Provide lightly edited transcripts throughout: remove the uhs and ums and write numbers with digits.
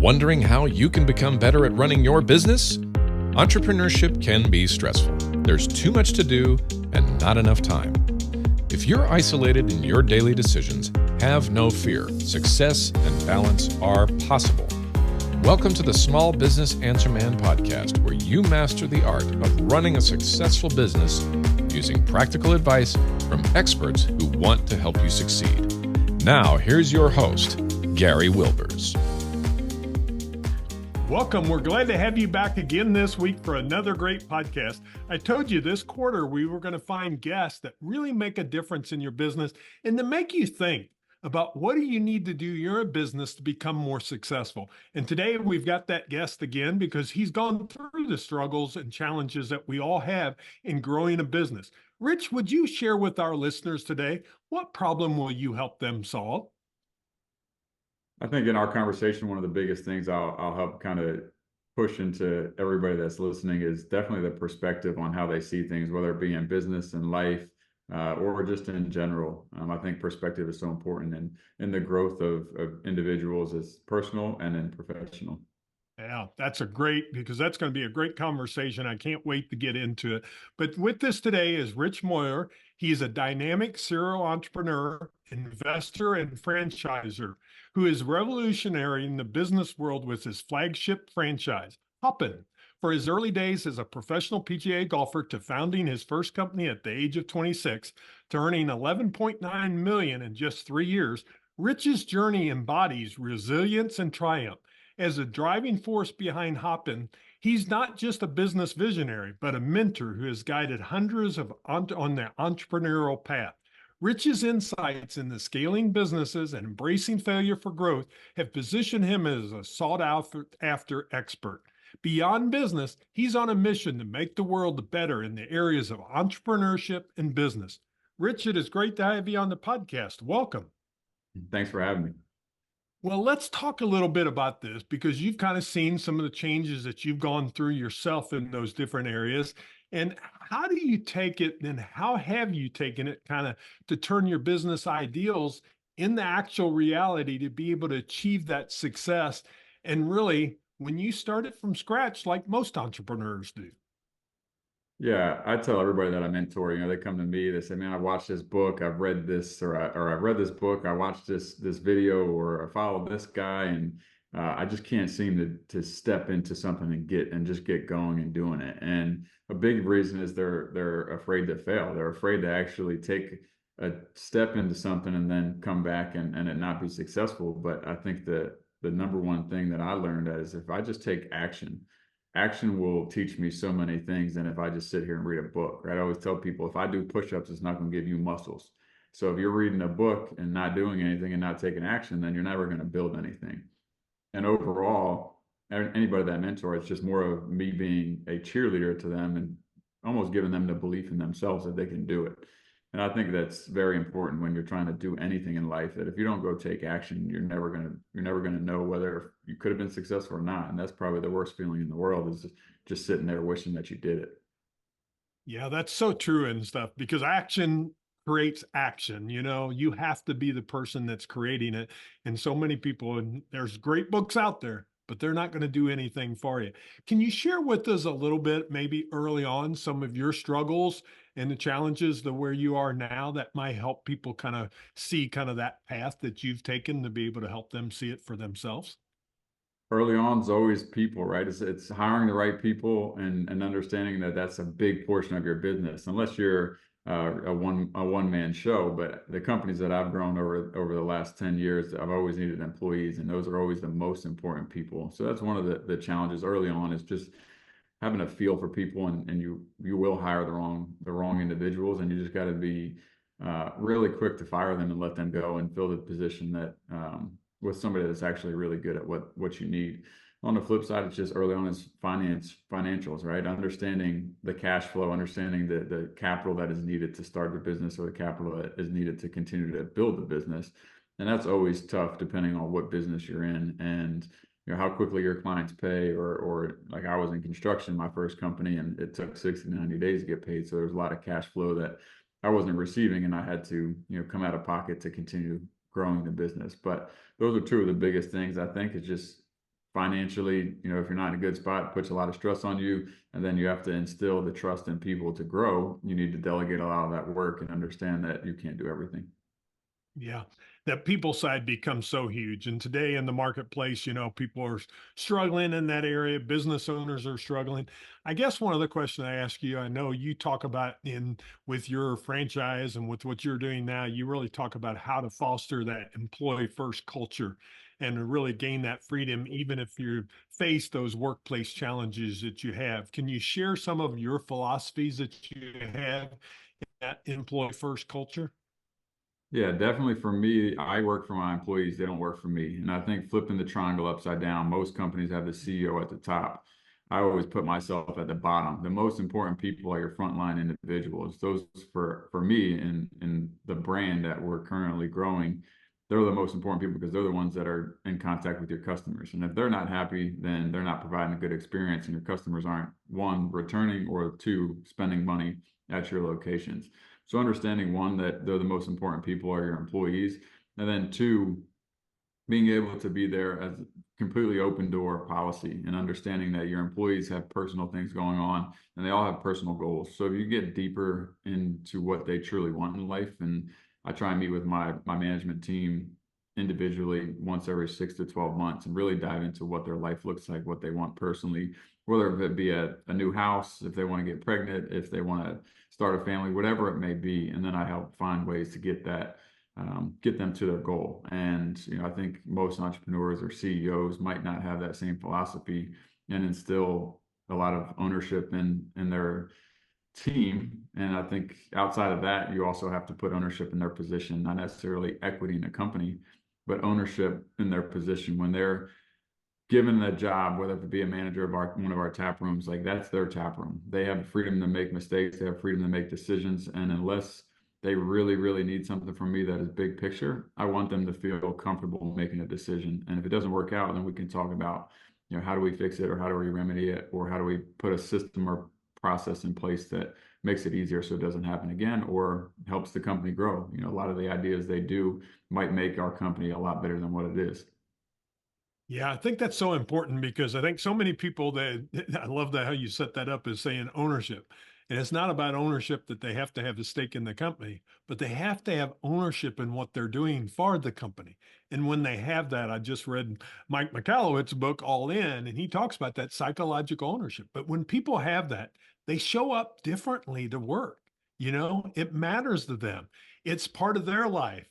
Wondering how you can become better at running your business? Entrepreneurship can be stressful. There's too much to do and not enough time. If you're isolated in your daily decisions, have no fear. Success and balance are possible. Welcome to the Small Business Answer Man podcast, where you master the art of running a successful business using practical advice from experts who want to help you succeed. Now, here's your host, Gary Wilbers. Welcome. We're glad to have you back again this week for another great podcast. I told you this quarter we were going to find guests that really make a difference in your business and to make you think about what do you need to do in your business to become more successful. And today we've got that guest again because he's gone through the struggles and challenges that we all have in growing a business. Rich, would you share with our listeners today, what problem will you help them solve? I think in our conversation, one of the biggest things I'll help kind of push into everybody that's listening is definitely the perspective on how they see things, whether it be in business and life or just in general. I think perspective is so important in the growth of individuals as personal and in professional. Yeah, that's because that's going to be a great conversation. I can't wait to get into it. But with this today is Rich Moyer. He's a dynamic serial entrepreneur, investor, and franchisor who is revolutionary in the business world with his flagship franchise, Hoppin'. For his early days as a professional PGA golfer to founding his first company at the age of 26 to earning $11.9 million in just 3 years, Rich's journey embodies resilience and triumph. As a driving force behind Hoppin', he's not just a business visionary, but a mentor who has guided hundreds on their entrepreneurial path. Rich's insights in the scaling businesses and embracing failure for growth have positioned him as a sought-after expert. Beyond business, he's on a mission to make the world better in the areas of entrepreneurship and business. Rich, it is great to have you on the podcast. Welcome. Thanks for having me. Well, let's talk a little bit about this because you've kind of seen some of the changes that you've gone through yourself in those different areas. And how do you take it and how have you taken it kind of to turn your business ideals in the actual reality to be able to achieve that success? And really, when you start it from scratch, like most entrepreneurs do. Yeah, I tell everybody that I mentor, they come to me, they say, man, I watched this book, I've read this, or I've read this book, I watched this video, or I follow this guy, and I just can't seem to step into something and just get going and doing it. And a big reason is they're afraid to fail. They're afraid to actually take a step into something and then come back and it not be successful. But I think the number one thing that I learned is if I just take action will teach me so many things than if I just sit here and read a book, right? I always tell people, if I do push-ups, it's not going to give you muscles. So if you're reading a book and not doing anything and not taking action, then you're never going to build anything. And overall, anybody that I mentor, it's just more of me being a cheerleader to them and almost giving them the belief in themselves that they can do it. And I think that's very important when you're trying to do anything in life, that if you don't go take action, you're never gonna know whether you could have been successful or not. And that's probably the worst feeling in the world, is just sitting there wishing that you did it. Yeah, that's so true and stuff, because action creates action. You have to be the person that's creating it. And so many people, and there's great books out there, but they're not going to do anything for you. Can you share with us a little bit, maybe early on, some of your struggles and the challenges to where you are now that might help people kind of see kind of that path that you've taken to be able to help them see it for themselves? Early on is always people, right? It's hiring the right people and understanding that that's a big portion of your business, unless you're a one man show. But the companies that I've grown over the last 10 years, I've always needed employees, and those are always the most important people. So that's one of the challenges early on, is just having a feel for people, and you will hire the wrong individuals, and you just got to be really quick to fire them and let them go and fill the position that with somebody that's actually really good at what you need. On the flip side, it's just early on is financials, right? Understanding the cash flow, understanding the capital that is needed to start your business, or the capital that is needed to continue to build the business. And that's always tough depending on what business you're in, and how quickly your clients pay, or like I was in construction, my first company, and it took 60 to 90 days to get paid. So there's a lot of cash flow that I wasn't receiving, and I had to, come out of pocket to continue growing the business. But those are two of the biggest things, I think, is just financially, if you're not in a good spot, it puts a lot of stress on you. And then you have to instill the trust in people to grow. You need to delegate a lot of that work and understand that you can't do everything. Yeah, that people side becomes so huge. And today in the marketplace, people are struggling in that area. Business owners are struggling. I guess one other question I ask you, I know you talk about in with your franchise and with what you're doing now, you really talk about how to foster that employee first culture and to really gain that freedom, even if you face those workplace challenges that you have. Can you share some of your philosophies that you have in that employee first culture? Yeah, definitely for me, I work for my employees, they don't work for me. And I think flipping the triangle upside down, most companies have the CEO at the top. I always put myself at the bottom. The most important people are your frontline individuals. Those for me and the brand that we're currently growing, they're the most important people because they're the ones that are in contact with your customers. And if they're not happy, then they're not providing a good experience and your customers aren't, one, returning, or two, spending money at your locations. So understanding, one, that they're the most important people are your employees, and then two, being able to be there as completely open door policy and understanding that your employees have personal things going on and they all have personal goals. So if you get deeper into what they truly want in life, and I try and meet with my management team individually once every 6 to 12 months and really dive into what their life looks like, what they want personally, whether it be a new house, if they want to get pregnant, if they want to start a family, whatever it may be. And then I help find ways to get them to their goal. And I think most entrepreneurs or CEOs might not have that same philosophy and instill a lot of ownership in their team. And I think outside of that, you also have to put ownership in their position, not necessarily equity in a company, but ownership in their position when they're given the job, whether it be a manager of one of our tap rooms, like that's their tap room. They have freedom to make mistakes. They have freedom to make decisions. And unless they really, really need something from me that is big picture, I want them to feel comfortable making a decision. And if it doesn't work out, then we can talk about, how do we fix it, or how do we remedy it, or how do we put a system or process in place that makes it easier so it doesn't happen again, or helps the company grow. A lot of the ideas they do might make our company a lot better than what it is. Yeah, I think that's so important because I think so many people that I love that how you set that up as saying ownership. And it's not about ownership that they have to have a stake in the company, but they have to have ownership in what they're doing for the company. And when they have that, I just read Mike McAllowitz's book, All In, and he talks about that psychological ownership. But when people have that, they show up differently to work. It matters to them. It's part of their life.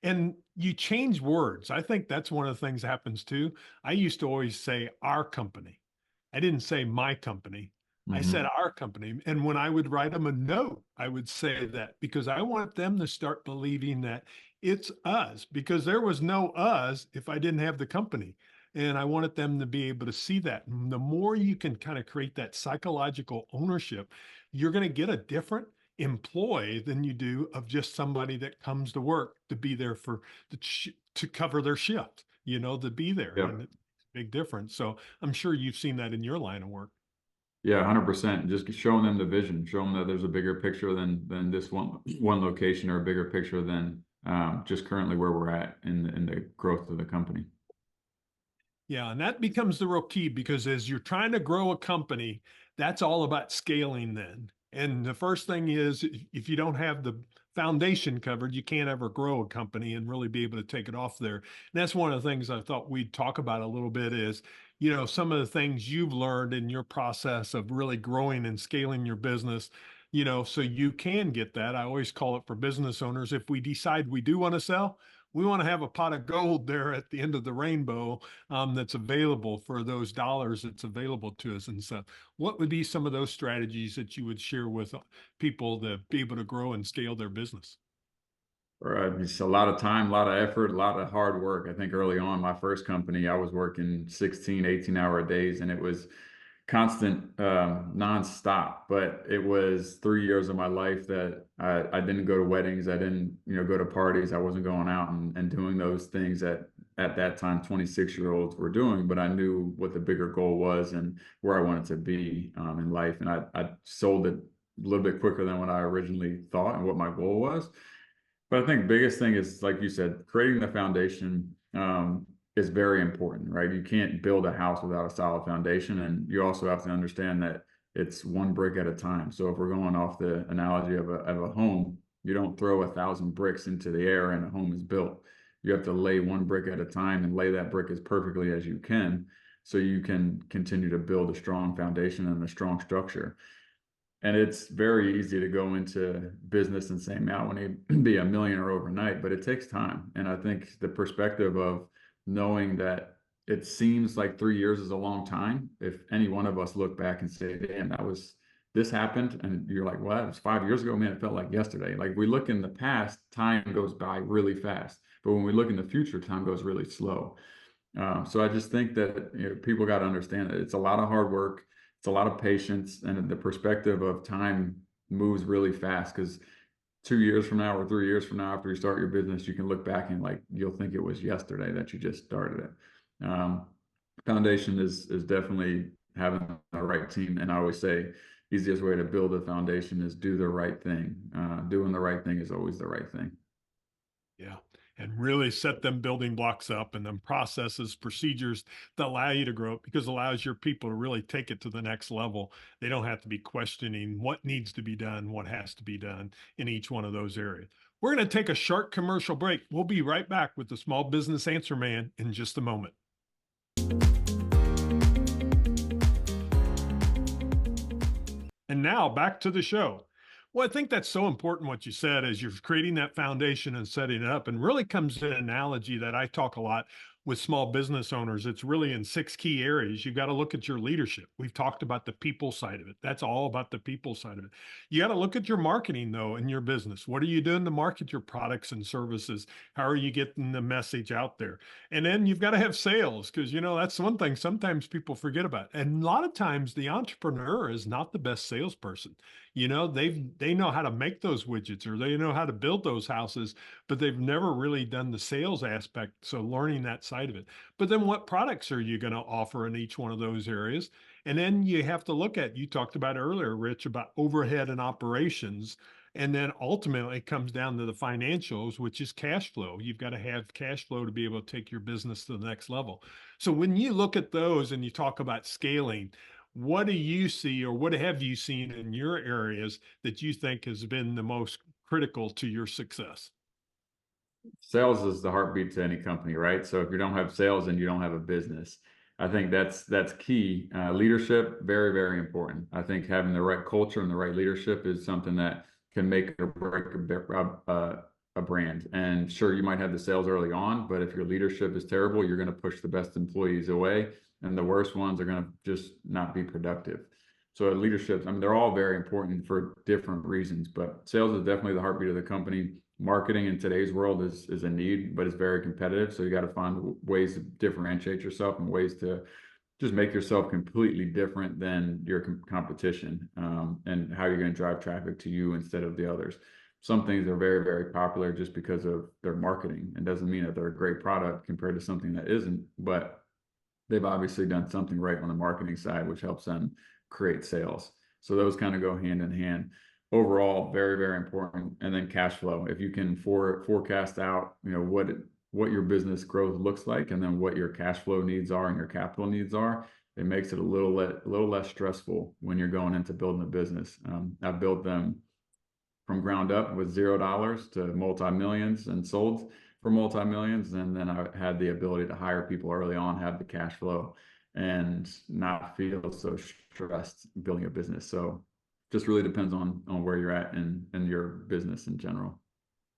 And you change words. I think that's one of the things that happens too. I used to always say our company. I didn't say my company. I said Mm-hmm. our company. And when I would write them a note, I would say that because I want them to start believing that it's us, because there was no us if I didn't have the company. And I wanted them to be able to see that. And the more you can kind of create that psychological ownership, you're going to get a different employee than you do of just somebody that comes to work to be there for to cover their shift, to be there. And Yep. it's a big difference. So I'm sure you've seen that in your line of work. Yeah, 100%. Just showing them the vision, show them that there's a bigger picture than this one location, or a bigger picture than just currently where we're at in the growth of the company. Yeah, and that becomes the real key because as you're trying to grow a company, that's all about scaling then. And the first thing is if you don't have the foundation covered, you can't ever grow a company and really be able to take it off there. And that's one of the things I thought we'd talk about a little bit is, some of the things you've learned in your process of really growing and scaling your business, so you can get that. I always call it for business owners. If we decide we do want to sell, we want to have a pot of gold there at the end of the rainbow that's available for those dollars that's available to us. And so, what would be some of those strategies that you would share with people to be able to grow and scale their business? Right. It's a lot of time, a lot of effort, a lot of hard work. I think early on, my first company, I was working 16, 18-hour days, and it was constant, nonstop. But it was 3 years of my life that I didn't go to weddings. I didn't, go to parties. I wasn't going out and doing those things that at that time 26-year-olds were doing. But I knew what the bigger goal was and where I wanted to be in life. And I sold it a little bit quicker than what I originally thought and what my goal was. But I think biggest thing is, like you said, creating the foundation. is very important, right? You can't build a house without a solid foundation. And you also have to understand that it's one brick at a time. So if we're going off the analogy of a home, you don't throw 1,000 bricks into the air and a home is built. You have to lay one brick at a time and lay that brick as perfectly as you can so you can continue to build a strong foundation and a strong structure. And it's very easy to go into business and say, man, I want to be a millionaire overnight, but it takes time. And I think the perspective of knowing that it seems like 3 years is a long time. If any one of us look back and say, damn, this happened. And you're like, well, that was 5 years ago, man, it felt like yesterday. Like we look in the past, time goes by really fast. But when we look in the future, time goes really slow. So I just think that people got to understand that it's a lot of hard work, it's a lot of patience, and the perspective of time moves really fast because 2 years from now or 3 years from now, after you start your business, you can look back and like you'll think it was yesterday that you just started it. Foundation is definitely having the right team, and I always say easiest way to build a foundation is do the right thing. Doing the right thing is always the right thing. Yeah. And really set them building blocks up and then processes, procedures that allow you to grow it because it allows your people to really take it to the next level. They don't have to be questioning what needs to be done, what has to be done in each one of those areas. We're going to take a short commercial break. We'll be right back with the Small Business Answer Man in just a moment. And now back to the show. Well, I think that's so important what you said as you're creating that foundation and setting it up, and really comes to an analogy that I talk a lot with small business owners. It's really in 6 key areas. You got to look at your leadership. We've talked about the people side of it. That's all about the people side of it. You got to look at your marketing though in your business. What are you doing to market your products and services? How are you getting the message out there? And then you've got to have sales because that's one thing sometimes people forget about. And a lot of times the entrepreneur is not the best salesperson. They know how to make those widgets or they know how to build those houses, but they've never really done the sales aspect. So learning that side of it. But then what products are you going to offer in each one of those areas? And then you have to look at, you talked about earlier, Rich, about overhead and operations. And then ultimately it comes down to the financials, which is cash flow. You've got to have cash flow to be able to take your business to the next level. So when you look at those and you talk about scaling, what do you see or what have you seen in your areas that you think has been the most critical to your success? Sales is the heartbeat to any company, right? So if you don't have sales, then you don't have a business. I think that's key. Leadership, very, very important. I think having the right culture and the right leadership is something that can make or break a brand. And sure, you might have the sales early on, but if your leadership is terrible, you're going to push the best employees away, and the worst ones are going to just not be productive. So leadership, I mean, they're all very important for different reasons, but sales is definitely the heartbeat of the company. Marketing in today's world is a need, but it's very competitive. So you got to find ways to differentiate yourself and ways to just make yourself completely different than your competition, and how you're going to drive traffic to you instead of the others. Some things are very, very popular just because of their marketing. It doesn't mean that they're a great product compared to something that isn't, but they've obviously done something right on the marketing side, which helps them create sales. So those kind of go hand in hand. Overall, very, very important. And then cash flow. If you can forecast out, what your business growth looks like, and then what your cash flow needs are and your capital needs are, it makes it a little less stressful when you're going into building a business. I've built them from ground up with $0 to multi-millions and sold for multi-millions. And then I had the ability to hire people early on, have the cash flow, and not feel so stressed building a business. So just really depends on where you're at in your business in general.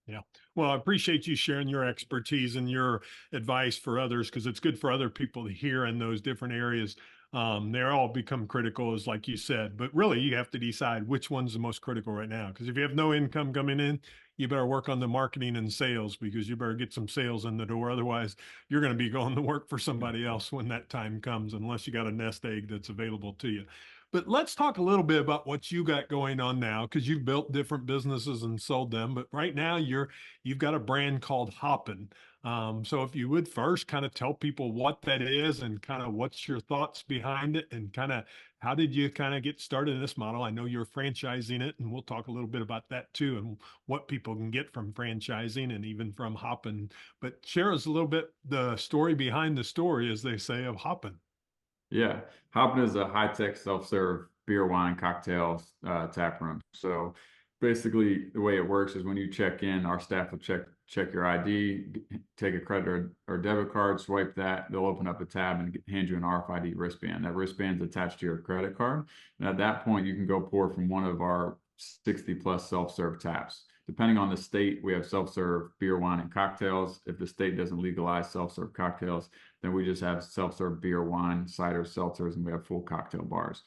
Yeah. Well, I appreciate you sharing your expertise and your advice for others because it's good for other people to hear in those different areas. They all become critical, as like you said, but really you have to decide which one's the most critical right now. Because if you have no income coming in, you better work on the marketing and sales because you better get some sales in the door. Otherwise, you're going to be going to work for somebody else when that time comes, unless you got a nest egg that's available to you. But let's talk a little bit about what you got going on now, because you've built different businesses and sold them. But right now you've got a brand called Hoppin. So if you would first kind of tell people what that is and kind of what's your thoughts behind it and kind of how did you kind of get started in this model? I know you're franchising it, and we'll talk a little bit about that too and what people can get from franchising and even from hopping. But share us a little bit the story behind the story, as they say, of hopping. Yeah, Hoppin is a high-tech self-serve beer, wine, cocktails tap room. So basically, the way it works is when you check in, our staff will check your ID, take a credit or debit card, swipe that. They'll open up a tab and hand you an RFID wristband. That wristband's attached to your credit card, and at that point, you can go pour from one of our 60 plus self-serve taps. Depending on the state, we have self-serve beer, wine, and cocktails. If the state doesn't legalize self-serve cocktails, then we just have self-serve beer, wine, cider, seltzers, and we have full cocktail bars.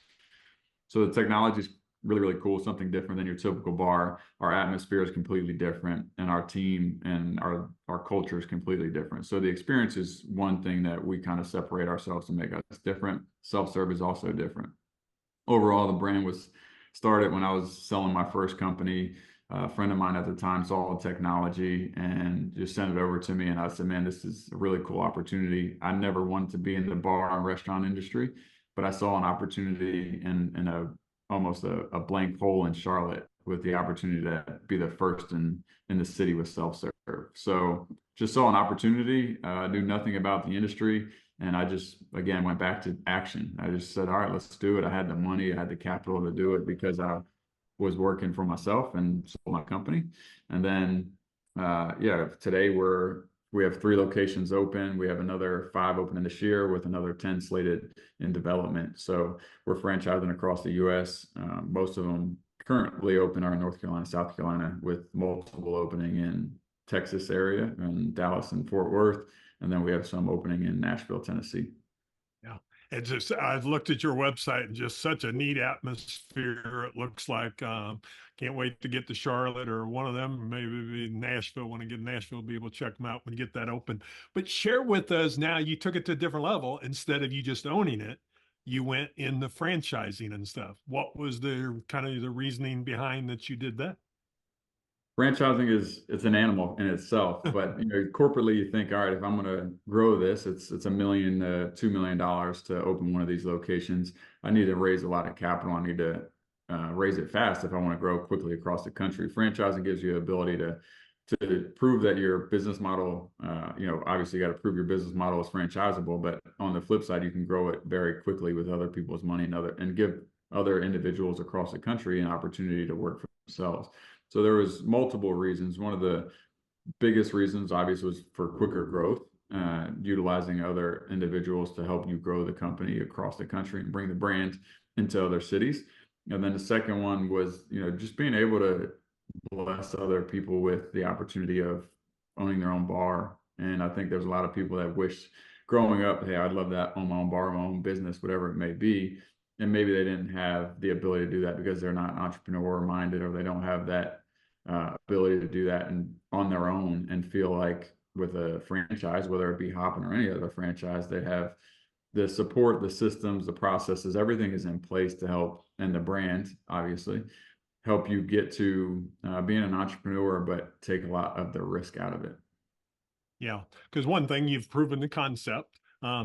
So the technology is really, really cool, something different than your typical bar. Our atmosphere is completely different, and our team and our culture is completely different. So the experience is one thing that we kind of separate ourselves to make us different. Self-serve is also different. Overall, the brand was started when I was selling my first company. A friend of mine at the time saw the technology and just sent it over to me. And I said, man, this is a really cool opportunity. I never wanted to be in the bar and restaurant industry, but I saw an opportunity in almost a blank hole in Charlotte with the opportunity to be the first in the city with self-serve. So just saw an opportunity, knew nothing about the industry. And I just, again, went back to action. I just said, all right, let's do it. I had the money, I had the capital to do it because I was working for myself and sold my company. And then, yeah, today we have 3 locations open. We have another 5 opening this year with another 10 slated in development. So we're franchising across the U.S. Most of them currently open are in North Carolina, South Carolina, with multiple opening in Texas area and Dallas and Fort Worth. And then we have some opening in Nashville, Tennessee. Yeah. It just, I've looked at your website and just such a neat atmosphere. It looks like, can't wait to get to Charlotte or one of them, maybe Nashville. When I get to Nashville, be able to check them out when you get that open. But share with us now, you took it to a different level. Instead of you just owning it, you went in the franchising and stuff. What was the kind of the reasoning behind that you did that? Franchising it's an animal in itself, but corporately you think, all right, if I'm going to grow this, it's $1 million to $2 million to open one of these locations. I need to raise a lot of capital. I need to raise it fast if I want to grow quickly across the country. Franchising gives you the ability to prove that your business model, obviously you got to prove your business model is franchisable, but on the flip side, you can grow it very quickly with other people's money and give other individuals across the country an opportunity to work for themselves. So there was multiple reasons. One of the biggest reasons, obviously, was for quicker growth, utilizing other individuals to help you grow the company across the country and bring the brand into other cities. And then the second one was, just being able to bless other people with the opportunity of owning their own bar. And I think there's a lot of people that wish growing up, hey, I'd love that, own my own bar, my own business, whatever it may be. And maybe they didn't have the ability to do that because they're not entrepreneur minded, or they don't have that ability to do that and on their own, and feel like with a franchise, whether it be Hoppin or any other franchise, they have the support, the systems, the processes, everything is in place to help, and the brand obviously help you get to being an entrepreneur, but take a lot of the risk out of it. Yeah, because one thing, you've proven the concept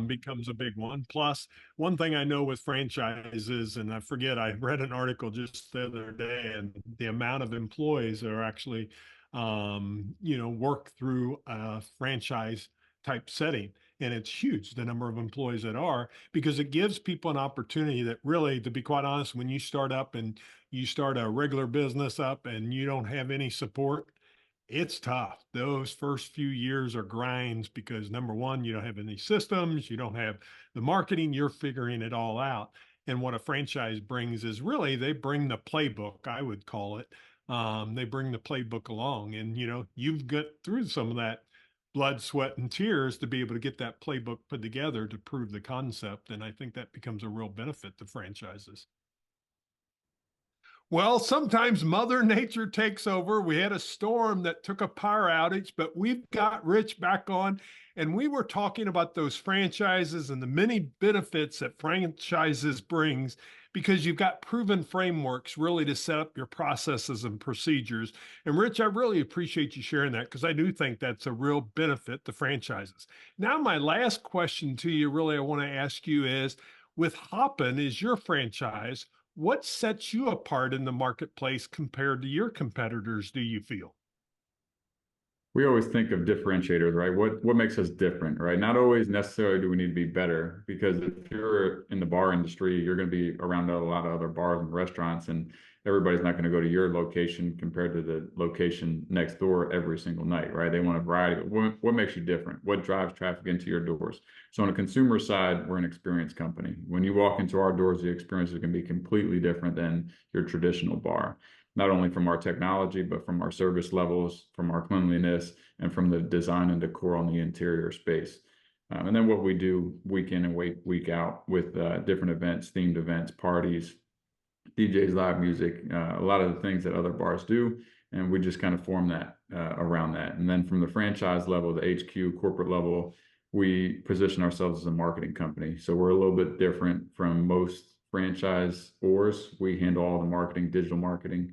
becomes a big one. Plus, one thing I know with franchises, and I forget, I read an article just the other day, and the amount of employees that are actually, work through a franchise type setting. And it's huge, the number of employees that are, because it gives people an opportunity that really, to be quite honest, when you start up and you start a regular business up and you don't have any support, it's tough. Those first few years are grinds because number one, you don't have any systems, you don't have the marketing, you're figuring it all out. And what a franchise brings is really they bring the playbook, I would call it. They bring the playbook along, and you've got through some of that blood, sweat, and tears to be able to get that playbook put together to prove the concept. And I think that becomes a real benefit to franchises. Well, sometimes Mother Nature takes over. We had a storm that took a power outage, but we've got Rich back on, and we were talking about those franchises and the many benefits that franchises brings, because you've got proven frameworks really to set up your processes and procedures. And Rich, I really appreciate you sharing that because I do think that's a real benefit to franchises. Now, my last question to you, really, I want to ask you is, with Hoppin as your franchise, what sets you apart in the marketplace compared to your competitors, do you feel? We always think of differentiators, right? What makes us different, right? Not always necessarily do we need to be better, because if you're in the bar industry, you're going to be around a lot of other bars and restaurants, and everybody's not going to go to your location compared to the location next door every single night, right? They want a variety. What makes you different? What drives traffic into your doors? So on the consumer side, we're an experience company. When you walk into our doors, the experience is going to be completely different than your traditional bar, not only from our technology, but from our service levels, from our cleanliness, and from the design and decor on the interior space. And then what we do week in and week out with different events, themed events, parties, DJs, live music, a lot of the things that other bars do. And we just kind of form that around that. And then from the franchise level, the HQ corporate level, we position ourselves as a marketing company. So we're a little bit different from most franchisors. We handle all the marketing, digital marketing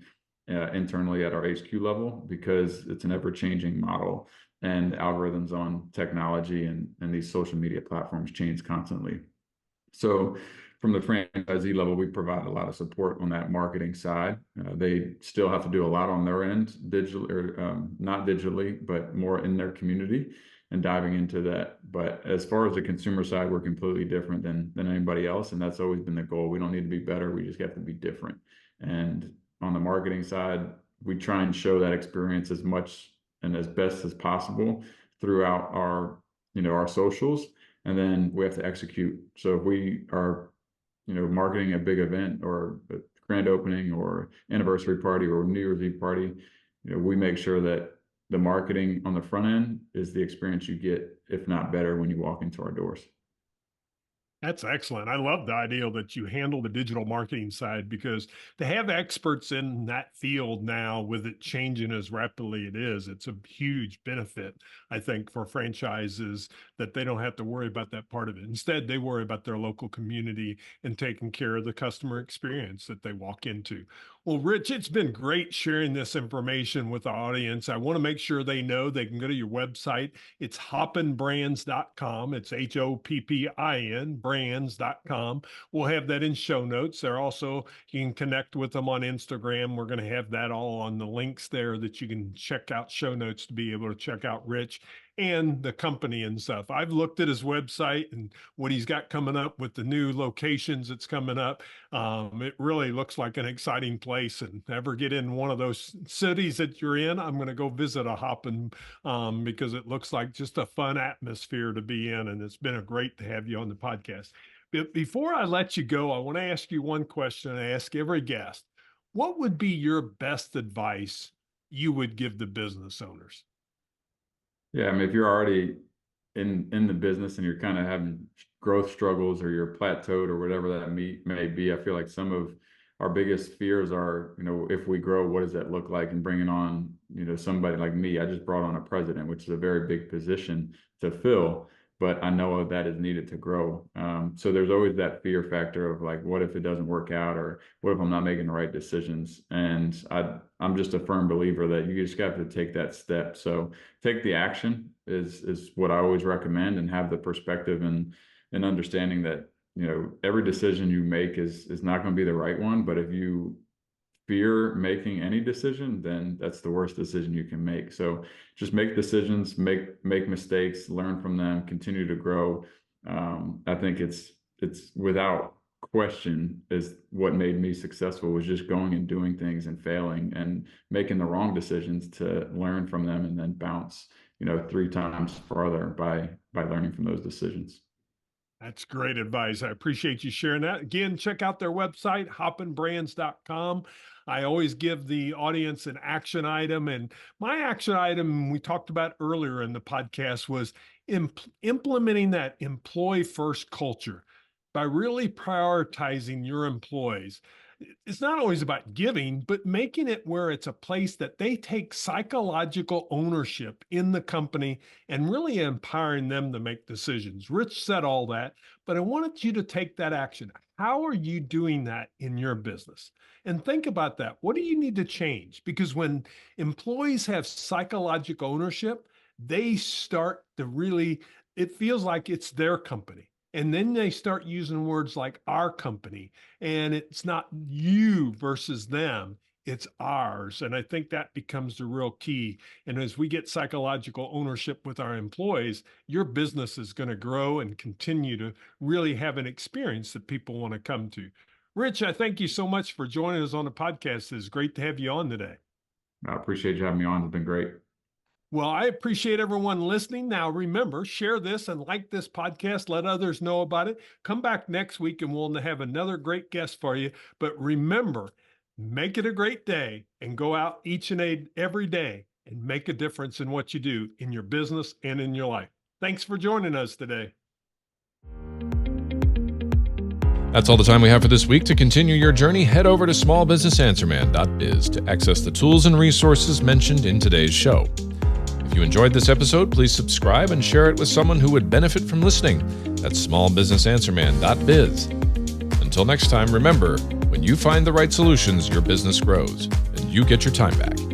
internally at our HQ level, because it's an ever-changing model, and algorithms on technology and these social media platforms change constantly. So from the franchisee level, we provide a lot of support on that marketing side. They still have to do a lot on their end, digital or not digitally, but more in their community and diving into that. But as far as the consumer side, we're completely different than anybody else, and that's always been the goal. We don't need to be better; we just have to be different. And on the marketing side, we try and show that experience as much and as best as possible throughout our socials, and then we have to execute. So if we are marketing a big event or a grand opening or anniversary party or New Year's Eve party, we make sure that the marketing on the front end is the experience you get, if not better, when you walk into our doors. That's excellent. I love the idea that you handle the digital marketing side, because to have experts in that field now, with it changing as rapidly it is, it's a huge benefit, I think, for franchises, that they don't have to worry about that part of it. Instead, they worry about their local community and taking care of the customer experience that they walk into. Well, Rich, it's been great sharing this information with the audience. I want to make sure they know they can go to your website. It's hoppinbrands.com. It's HOPPIN brands.com. We'll have that in show notes. There also, you can connect with them on Instagram. We're going to have that all on the links there, that you can check out show notes to be able to check out Rich and the company and stuff. I've looked at his website and what he's got coming up with the new locations that's coming up. It really looks like an exciting place. And ever get in one of those cities that you're in, I'm going to go visit a Hoppin, because it looks like just a fun atmosphere to be in. And it's been a great to have you on the podcast. But before I let you go, I want to ask you one question I ask every guest. What would be your best advice you would give the business owners? Yeah, I mean, if you're already in the business and you're kind of having growth struggles, or you're plateaued, or whatever that may be, I feel like some of our biggest fears are, if we grow, what does that look like? And bringing on, somebody like me, I just brought on a president, which is a very big position to fill, but I know that is needed to grow. So there's always that fear factor of like, what if it doesn't work out, or what if I'm not making the right decisions? And I'm just a firm believer that you just have to take that step. So take the action is what I always recommend, and have the perspective and understanding that, every decision you make is not going to be the right one. But if you fear making any decision, then that's the worst decision you can make. So just make decisions, make mistakes, learn from them, continue to grow. I think it's without question is what made me successful, was just going and doing things and failing and making the wrong decisions to learn from them, and then bounce, 3 times farther by learning from those decisions. That's great advice. I appreciate you sharing that. Again, check out their website, hoppinbrands.com. I always give the audience an action item. And my action item we talked about earlier in the podcast was implementing that employee first culture by really prioritizing your employees. it's not always about giving, but making it where it's a place that they take psychological ownership in the company and really empowering them to make decisions. Rich said all that, but I wanted you to take that action. How are you doing that in your business? And think about that. What do you need to change? Because when employees have psychological ownership, they start to really, it feels like it's their company. And then they start using words like our company, and it's not you versus them, it's ours. And I think that becomes the real key. And as we get psychological ownership with our employees, your business is going to grow and continue to really have an experience that people want to come to. Rich, I thank you so much for joining us on the podcast. It's great to have you on today. I appreciate you having me on. It's been great. Well, I appreciate everyone listening. Now, remember, share this and like this podcast. Let others know about it. Come back next week and we'll have another great guest for you. But remember, make it a great day and go out each and every day and make a difference in what you do in your business and in your life. Thanks for joining us today. That's all the time we have for this week. To continue your journey, head over to smallbusinessanswerman.biz to access the tools and resources mentioned in today's show. If you enjoyed this episode, please subscribe and share it with someone who would benefit from listening. That's smallbusinessanswerman.biz. Until next time, remember, when you find the right solutions, your business grows and you get your time back.